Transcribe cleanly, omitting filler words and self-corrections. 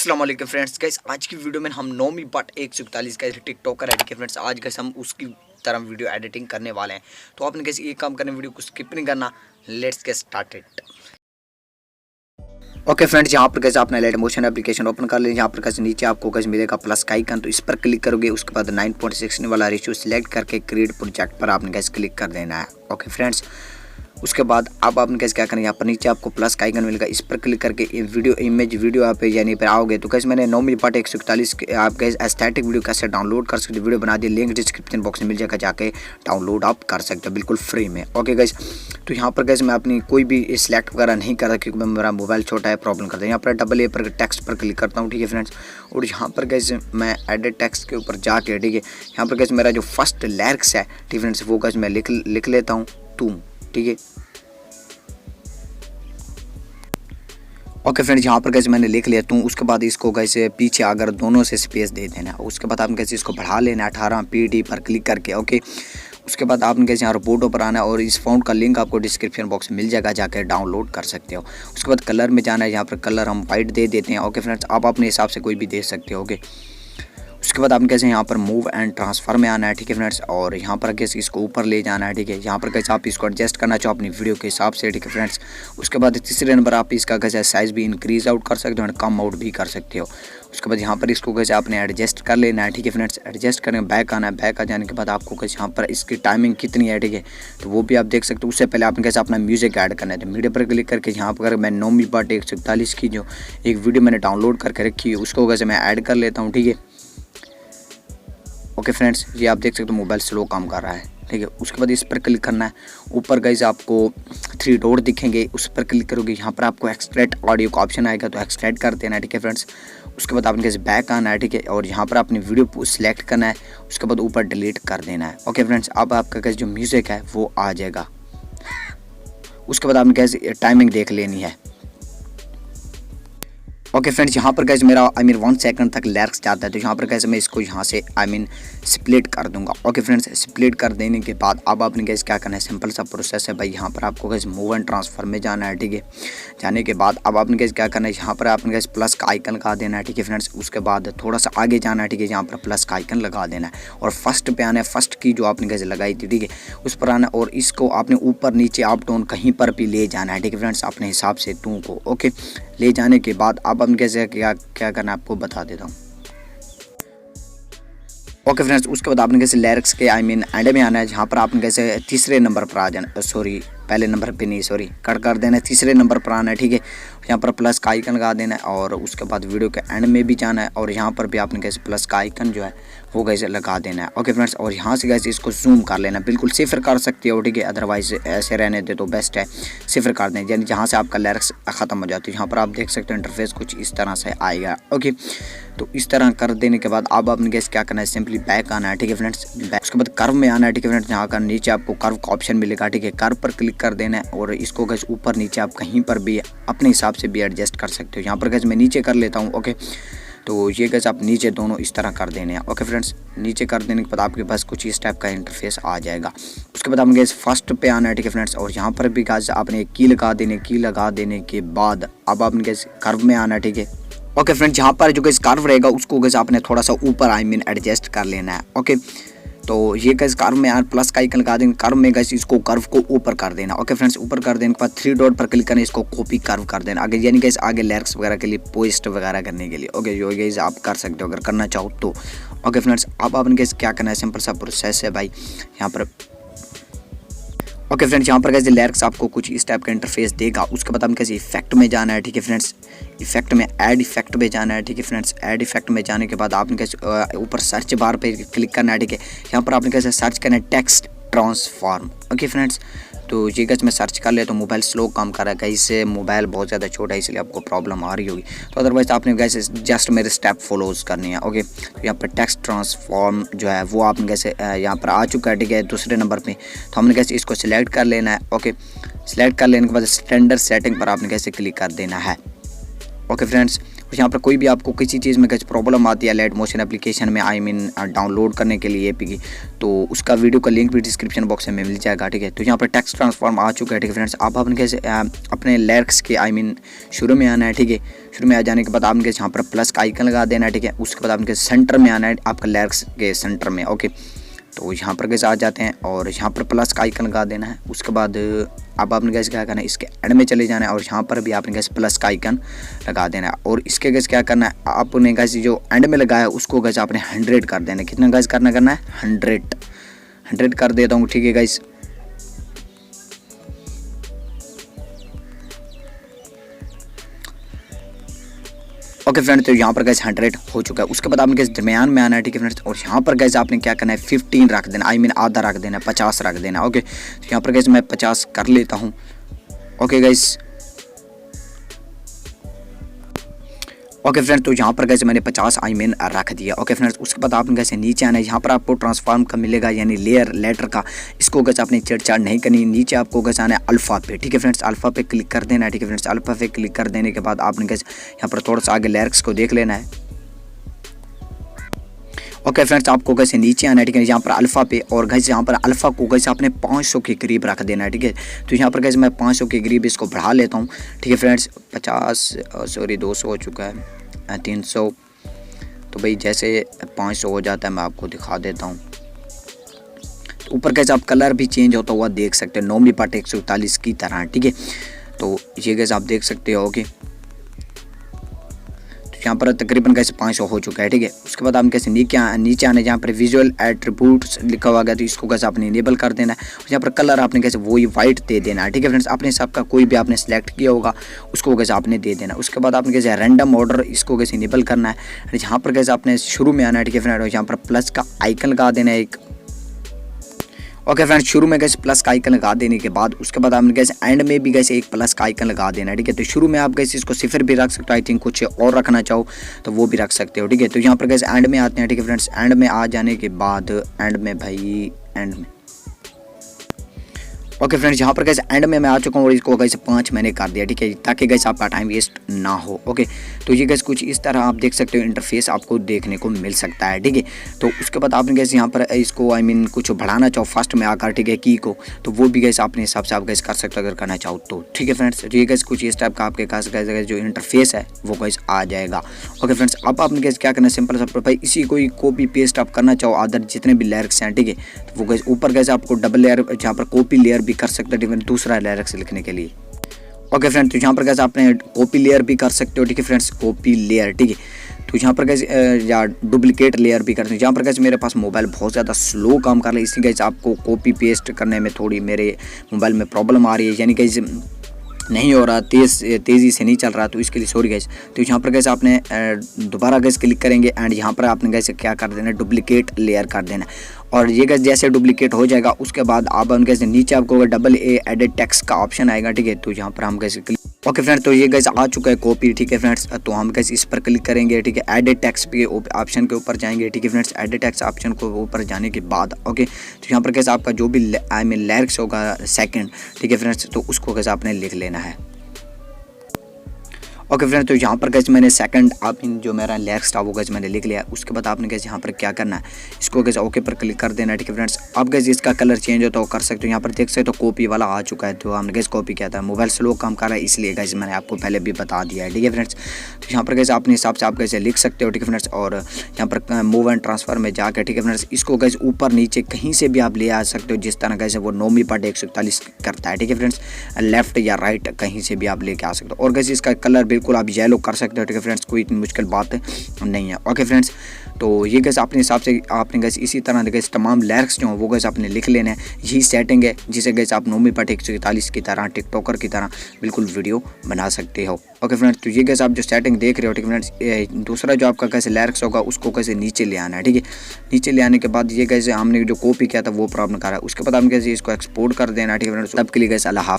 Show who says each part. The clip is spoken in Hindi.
Speaker 1: अस्सलाम वालेकुम फ्रेंड्स। गाइस आज की वीडियो में हम नौमी पार्ट 141 का टिकटॉकर एडिट के फ्रेंड्स आज गाइस हम उसकी तरह वीडियो एडिटिंग करने वाले हैं। तो आपने कैसे ये काम करने वीडियो को स्किप नहीं करना। Let's get started. Okay friends, यहाँ पर कैसे आपने लाइट मोशन एप्लीकेशन ओपन कर लिया। यहाँ पर कैसे नीचे आपको कैसे मिलेगा प्लस का आइकन, तो इस पर क्लिक करोगे। उसके बाद 9.16 वाला रेशियो सिलेक्ट करके क्रिएट प्रोजेक्ट पर आपने कैसे क्लिक कर देना है। ओके फ्रेंड्स, उसके बाद अब आपने कैसे क्या करना है, यहाँ पर नीचे आपको प्लस का आइकन मिलेगा। इस पर क्लिक करके वीडियो इमेज वीडियो आप यानी पर आओगे। तो कैसे मैंने 9 पार्ट 141 आप कैसे स्टैटिक वीडियो कैसे डाउनलोड कर सकते हो, वीडियो बना दी, लिंक डिस्क्रिप्शन बॉक्स में मिल जाएगा, जाके डाउनलोड आप कर सकते हो बिल्कुल फ्री में। ओके गाइस, तो यहाँ पर कैसे मैं अपनी कोई भी सिलेक्ट वगैरह नहीं कर रहा क्योंकि मेरा मोबाइल छोटा है, प्रॉब्लम करता है। यहाँ पर डबल ए पर टेक्स्ट पर क्लिक करता हूँ, ठीक है फ्रेंड्स। और यहाँ पर कैसे मैं एडिट टेक्स्ट के ऊपर जाके, ठीक है, यहाँ पर कैसे मेरा जो फर्स्ट लिरिक्स है, ठीक फ्रेंड्स, वो कैसे मैं लिख लेता हूँ तुम, ठीक है। ओके फ्रेंड्स, यहाँ पर कैसे मैंने लिख लिया तो उसके बाद इसको कैसे पीछे अगर दोनों से स्पेस दे देना है। उसके बाद आपने कैसे इसको बढ़ा लेना है 18 PD पर क्लिक करके। ओके, उसके बाद आपने कैसे यहाँ रिपोर्टों पर आना है और इस फ़ॉन्ट का लिंक आपको डिस्क्रिप्शन बॉक्स में मिल जाएगा, जाकर डाउनलोड कर सकते हो। उसके बाद कलर में जाना है, यहाँ पर कलर हम वाइट दे देते हैं। ओके फ्रेंड्स, आप अपने हिसाब से कोई भी दे सकते हो। ओके, उसके बाद आपने कैसे यहाँ पर मूव एंड ट्रांसफर में आना है, ठीक है फ्रेंड्स, और यहाँ पर कैसे इसको ऊपर ले जाना है, ठीक है। यहाँ पर कैसे आप इसको एडजस्ट करना चाहो अपनी वीडियो के हिसाब से, ठीक है फ्रेंड्स। उसके बाद तीसरे नंबर आप इसका कैसे साइज़ भी इंक्रीज आउट कर सकते हो और कम आउट भी कर सकते हो। उसके बाद यहाँ पर इसको कैसे आपने एडजस्ट कर लेना है, ठीक है फ्रेंड्स। एडजस्ट करने बैक आना है, बैक आ जाने के बाद आपको कैसे यहाँ पर इसकी टाइमिंग कितनी है, ठीक है, तो वो भी आप देख सकते हो। उससे पहले आपने कैसे अपना म्यूजिक ऐड करना है, तो मीडिया पर क्लिक करके यहाँ पर मैं 9 पार्ट 141 की जो एक वीडियो मैंने डाउनलोड करके रखी है उसको कैसे मैं ऐड कर लेता हूँ, ठीक है। ओके फ्रेंड्स, ये आप देख सकते हो मोबाइल स्लो काम कर रहा है, ठीक है। उसके बाद इस पर क्लिक करना है। ऊपर गाइस आपको 3 डॉट दिखेंगे, उस पर क्लिक करोगे। यहाँ पर आपको एक्सट्रैक्ट ऑडियो का ऑप्शन आएगा, तो एक्सट्रैक्ट कर देना है, ठीक है फ्रेंड्स। उसके बाद आपने कैसे बैक आना है, ठीक है, और यहाँ पर अपनी वीडियो को सिलेक्ट करना है। उसके बाद ऊपर डिलीट कर देना है। ओके फ्रेंड्स, अब आपका कैसे जो म्यूज़िक है वो आ जाएगा। उसके बाद आपने कैसे टाइमिंग देख लेनी है। ओके फ्रेंड्स, यहाँ पर कैसे मेरा 1 सेकंड तक लिरिक्स जाता है, तो यहाँ पर कैसे मैं इसको यहाँ से स्प्लिट कर दूंगा। ओके फ्रेंड्स, स्प्लिट कर देने के बाद अब आपने कैसे क्या करना है, सिंपल सा प्रोसेस है भाई। यहाँ पर आपको कैसे मूव एंड ट्रांसफर में जाना है, ठीक है। जाने के बाद अब आपने कैसे क्या करना है, यहाँ पर आपने कैसे प्लस का आइकन लगा देना है, ठीक है फ्रेंड्स। उसके बाद थोड़ा सा आगे जाना है, ठीक है, यहाँ पर प्लस का आइकन लगा देना है और फर्स्ट पे आना है। फर्स्ट की जो आपने कैसे लगाई थी, ठीक है, उस पर आना और इसको आपने ऊपर नीचे अप डाउन कहीं पर भी ले जाना है, ठीक है फ्रेंड्स, अपने हिसाब से टू को। ओके, ले जाने के बाद अब हम कैसे क्या करना है आपको बता देता हूँ। ओके फ्रेंड्स, उसके बाद आपने कैसे लिरिक्स के एंड में आना है, जहाँ पर आपने कैसे तीसरे नंबर पर आ जाना, सॉरी पहले नंबर पे नहीं, सॉरी कट कर देना है, तीसरे नंबर पर आना है, ठीक है। यहाँ पर प्लस का आइकन लगा देना है और उसके बाद वीडियो के एंड में भी जाना है और यहाँ पर भी आपने कैसे प्लस का आइकन जो है वो कैसे लगा देना है। ओके फ्रेंड्स, और यहाँ से कैसे इसको जूम कर लेना, बिल्कुल सिफर कर सकते हो, ठीक है, अदरवाइज ऐसे रहने दे तो बेस्ट है। सिफर कर दें यानी जहाँ से आपका लिरिक्स ख़त्म हो जाती है। यहाँ पर आप देख सकते हो इंटरफेस कुछ इस तरह से आएगा। ओके, तो इस तरह कर देने के बाद अब आपने कैसे क्या करना है, सिंपली बैक आना है, ठीक है फ्रेंड्स। उसके बाद कर्व में आना है, ठीक है फ्रेंड्स। यहाँ का नीचे आपको कर्व का ऑप्शन मिलेगा, ठीक है, कर्व पर क्लिक कर देना है और इसको कैसे ऊपर नीचे आप कहीं पर भी अपने हिसाब से भी एडजस्ट कर सकते हो। यहाँ पर कैसे मैं नीचे कर लेता हूँ। ओके, तो ये कैसे आप नीचे दोनों इस तरह कर देने हैं। ओके फ्रेंड्स, नीचे कर देने के बाद आपके पास कुछ इस टाइप का इंटरफेस आ जाएगा। उसके बाद आपने कैसे फर्स्ट पे आना है, ठीक है फ्रेंड्स, और यहाँ पर भी कैसे आपने की लगा देने के बाद अब आपने कैसे कर्व में आना है, ठीक है। ओके फ्रेंड्स, यहाँ पर जो कैसे कर्व रहेगा उसको कैसे आपने थोड़ा सा ऊपर एडजस्ट कर लेना है। ओके, तो ये कैसे कर्व में यार प्लस का आइकन लगा देंगे, कर्व में कैसे इसको कर्व को ऊपर कर देना। ओके फ्रेंड्स, ऊपर कर देने के बाद 3 डॉट पर क्लिक करना, इसको कॉपी कर्व कर देना आगे, यानी कैसे आगे लिरिक्स वगैरह के लिए पोस्ट वगैरह करने के लिए। ओके, जो कैसे आप कर सकते हो अगर करना चाहो तो। ओके फ्रेंड्स, अब आपने कैसे क्या करना है, सिंपल सा प्रोसेस है भाई यहाँ पर। ओके फ्रेंड्स, यहाँ पर कैसे लिरिक्स आपको कुछ इस टाइप का इंटरफेस देगा। उसके बाद हम कैसे इफेक्ट में जाना है, ठीक है फ्रेंड्स, इफेक्ट में ऐड इफेक्ट में जाना है, ठीक है फ्रेंड्स। ऐड इफेक्ट में जाने के बाद आपने कैसे ऊपर सर्च बार पे क्लिक करना है, ठीक है। यहाँ पर आपने कैसे सर्च करना है टेक्स्ट ट्रांसफॉर्म। ओके फ्रेंड्स, तो ये कैसे मैं सर्च कर लिया, तो मोबाइल स्लो काम कर रहा है, इससे मोबाइल बहुत ज़्यादा छोटा है इसलिए आपको प्रॉब्लम आ रही होगी। तो अदरवाइज आपने कैसे जस्ट मेरे स्टेप फॉलोज करनी है। ओके, तो यहाँ पर टेक्स्ट ट्रांसफॉर्म जो है वो आपने कैसे यहाँ पर आ चुका है, ठीक है, दूसरे नंबर पे। तो हमने कैसे इसको सिलेक्ट कर लेना है। ओके, सिलेक्ट कर लेने के बाद स्टैंडर्ड सेटिंग पर आपने कैसे क्लिक कर देना है। ओके फ्रेंड्स, और यहाँ पर कोई भी आपको किसी चीज़ में कुछ प्रॉब्लम आती है लाइट मोशन एप्लीकेशन में डाउनलोड करने के लिए एपी की, तो उसका वीडियो का लिंक भी डिस्क्रिप्शन बॉक्स में मिल जाएगा, ठीक है। तो यहाँ पर टेक्स्ट ट्रांसफॉर्म आ चुका है, ठीक है फ्रेंड्स। आप अपन कैसे अपने लिरिक्स के शुरू में आना है, ठीक है। शुरू में आ जाने के बाद आपने यहाँ पर प्लस का आइकन लगा देना है, ठीक है। उसके बाद आपके सेंटर में आना है, आपका लिरिक्स के सेंटर में, ओके। तो यहाँ पर कैसे आ जाते हैं और यहाँ पर प्लस का आइकन लगा देना है। उसके बाद अब आपने कैसे क्या करना है, इसके एंड में चले जाना है और यहाँ पर भी आपने कैसे प्लस का आइकन लगा देना है। और इसके कैसे क्या करना है, आपने कैसे जो एंड में लगाया है उसको कैसे आपने 100 कर देना है। कितना गैस करना है 100 कर देता हूँ, ठीक है गाइस। ओके फ्रेंड, तो यहाँ पर गैस 100 हो चुका है। उसके बाद आपने गैस दरमियान में आना है, ठीक है फ्रेंड्स। और यहाँ पर गैस आपने क्या करना है 15 रख देना, आधा रख देना, 50 रख देना, ओके। तो यहाँ पर गैस मैं 50 कर लेता हूँ, ओके गैस। ओके फ्रेंड्स, तो यहाँ पर कैसे मैंने 50 रख दिया, ओके फ्रेंड्स। उसके बाद आपने कैसे नीचे आना है, यहाँ पर आपको ट्रांसफॉर्म का मिलेगा यानी लेयर लेटर का, इसको कैसे आपने छेड़छाड़ नहीं करनी। नीचे आपको कैसे आना है अल्फ़ा पे, ठीक है फ्रेंड्स। अल्फ़ा पे क्लिक कर देना है, ठीक है फ्रेंड्स। अल्फ़ा पे क्लिक कर देने के बाद आपने कैसे यहाँ पर थोड़ा सा आगे लिरिक्स को देख लेना है, ओके फ्रेंड्स। आपको कैसे नीचे आना है, ठीक है, यहाँ पर अल्फ़ा पे। और कैसे यहाँ पर अल्फ़ा को कैसे आपने 500 के करीब रख देना है, ठीक है। तो यहाँ पर कैसे मैं 500 के करीब इसको बढ़ा लेता हूँ, ठीक है फ्रेंड्स। 200 हो चुका है, 300। तो भाई जैसे 500 हो जाता है मैं आपको दिखा देता हूँ। तो ऊपर कैसे आप कलर भी चेंज होता हुआ देख सकते हैं, नॉर्मली पार्ट 141 की तरह, ठीक है। तो ये कैसे आप देख सकते हो, ओके। यहाँ पर तकरीबन कैसे 500 हो चुका है, ठीक है। उसके बाद आप कैसे नीचे आने, जहाँ पर विजुअल एट्रीब्यूट्स लिखा हुआ गया, तो इसको कैसे आपने इनेबल कर देना है। और यहाँ पर कलर आपने कैसे वही वाइट दे देना है, ठीक है फ्रेंड्स। अपने हिसाब का कोई भी आपने सेलेक्ट किया होगा उसको कैसे आपने दे देना है। उसके बाद आपने कैसे रैंडम ऑर्डर इसको कैसे इनेबल करना है। यहाँ पर कैसे आपने शुरू में आना है, ठीक है फ्रेंड। यहाँ पर प्लस का आइकन लगा देना है एक, ओके फ्रेंड्स। शुरू में कैसे प्लस का आइकन लगा देने के बाद उसके बाद आपने कैसे एंड में भी कैसे एक प्लस का आइकन लगा देना है, ठीक है। तो शुरू में आप कैसे इसको 0 भी रख सकते हो, आई थिंक कुछ और रखना चाहो तो वो भी रख सकते हो, ठीक है। तो यहाँ पर कैसे एंड में आते हैं, ठीक है फ्रेंड्स। एंड में आ जाने के बाद एंड में ओके फ्रेंड्स, यहाँ पर कैसे एंड में मैं आ चुका हूँ और इसको कैसे 5 मैंने कर दिया, ठीक है, ताकि कैसे आपका टाइम वेस्ट ना हो, ओके। तो ये कैसे कुछ इस तरह आप देख सकते हो इंटरफेस आपको देखने को मिल सकता है, ठीक है। तो उसके बाद आपने कैसे यहाँ पर इसको कुछ बढ़ाना चाहो फर्स्ट में आकर, ठीक है, की को, तो वो भी कैसे अपने हिसाब से आप कैसे कर सकते हो अगर करना चाहो तो, ठीक है फ्रेंड्स। तो ये कैसे कुछ इस टाइप का आपके पास कैसे जो इंटरफेस है वो कैसे आ जाएगा, ओके फ्रेंड्स। अब आपने कैसे क्या करना है, सिंपल सा भाई इसी कोई कॉपी पेस्ट आप करना चाहो अदर जितने भी लिरिक्स हैं, ठीक है। तो वो कैसे ऊपर कैसे आपको डबल लेयर जहाँ पर कॉपी लेयर भी कर सकते हो दूसरा लिरिक्स लिखने के लिए, ओके फ्रेंड। तो यहाँ पर कैसे आपने कॉपी लेयर भी कर सकते हो, ठीक है फ्रेंड्स, कॉपी लेयर, ठीक है। तो यहाँ पर कैसे या डुप्लीकेट लेयर भी करते हैं। यहाँ पर कैसे मेरे पास मोबाइल बहुत ज़्यादा स्लो काम कर रहा है, इसी कैसे आपको कॉपी पेस्ट करने में थोड़ी मेरे मोबाइल में प्रॉब्लम आ रही है, यानी कैसे नहीं हो रहा, तेज़ी से नहीं चल रहा, तो इसके लिए सॉरी गाइस। तो यहाँ पर कैसे आपने दोबारा गैस क्लिक करेंगे एंड यहाँ पर आपने कैसे क्या कर देना, डुप्लीकेट लेयर कर देना। और ये गैस जैसे डुप्लीकेट हो जाएगा उसके बाद आप हम कैसे नीचे आपको डबल एडेड टेक्स्ट का ऑप्शन आएगा, ठीक है। तो यहाँ पर हम कैसे ओके फ्रेंड्स, तो ये गैस आ चुका है कॉपी, ठीक है फ्रेंड्स। तो हम कैसे इस पर क्लिक करेंगे, ठीक है, एडेड टेक्स्ट के ऑप्शन के ऊपर जाएंगे, ठीक है फ्रेंड्स। एडेड टेक्स्ट ऑप्शन को ऊपर जाने के बाद ओके, तो यहाँ पर कैसे आपका जो भी लिरिक्स होगा सेकंड, ठीक है फ्रेंड्स, तो उसको कैसे आपने लिख लेना है, ओके फ्रेंड। तो यहाँ पर कैसे मैंने सेकंड जो मेरा लिरिक्स था वो कैसे मैंने लिख लिया। उसके बाद आपने कैसे यहाँ पर क्या करना है, इसको कैसे ओके पर क्लिक कर देना है, ठीक है फ्रेंड्स। अब कैसे इसका कलर चेंज होता है वो कर सकते हो। यहाँ पर देख सकते हो कॉपी वाला आ चुका है, तो हमने कैसे कॉपी किया था, मोबाइल स्लो काम कर रहा है इसलिए कैसे मैंने आपको पहले भी बता दिया है, ठीक है फ्रेंड्स। तो यहाँ पर कैसे अपने हिसाब से आप कैसे लिख सकते हो, ठीक है फ्रेंड्स। और यहाँ पर मूव एंड ट्रांसफर में जाकर, ठीक है फ्रेंड्स, इसको कैसे ऊपर नीचे कहीं से भी आप ले आ सकते हो, जिस तरह कैसे वो 9 पार्ट 141 करता है, ठीक है फ्रेंड्स। लेफ्ट या राइट कहीं से भी आप लेके आ सकते हो। और कैसे इसका कलर बिल्कुल आप येलो कर सकते हो, ठीक है फ्रेंड्स, कोई इतनी मुश्किल बात नहीं है, ओके फ्रेंड्स। तो ये कैसे अपने हिसाब से आपने कैसे इसी तरह कैसे तमाम लिरिक्स जो हैं वो कैसे आपने लिख लेने हैं। यही सेटिंग है जिसे कैसे आप 9 पार्ट 141 की तरह टिकटॉकर की तरह बिल्कुल वीडियो बना सकते हो, ओके फ्रेंड्स। तो ये कैसे आप जो सेटिंग देख रहे हो, ठीक है फ्रेंड्स। दूसरा जो आपका कैसे लिरिक्स होगा उसको कैसे नीचे ले आना है, ठीक है। नीचे ले आने के बाद ये कैसे हमने जो कॉपी किया था वो प्रॉब्लम कर रहा है, उसके बाद हम कैसे इसको एक्सपोर्ट कर देना, ठीक है फ्रेंड्स। तब के लिए कैसे अल्लाह।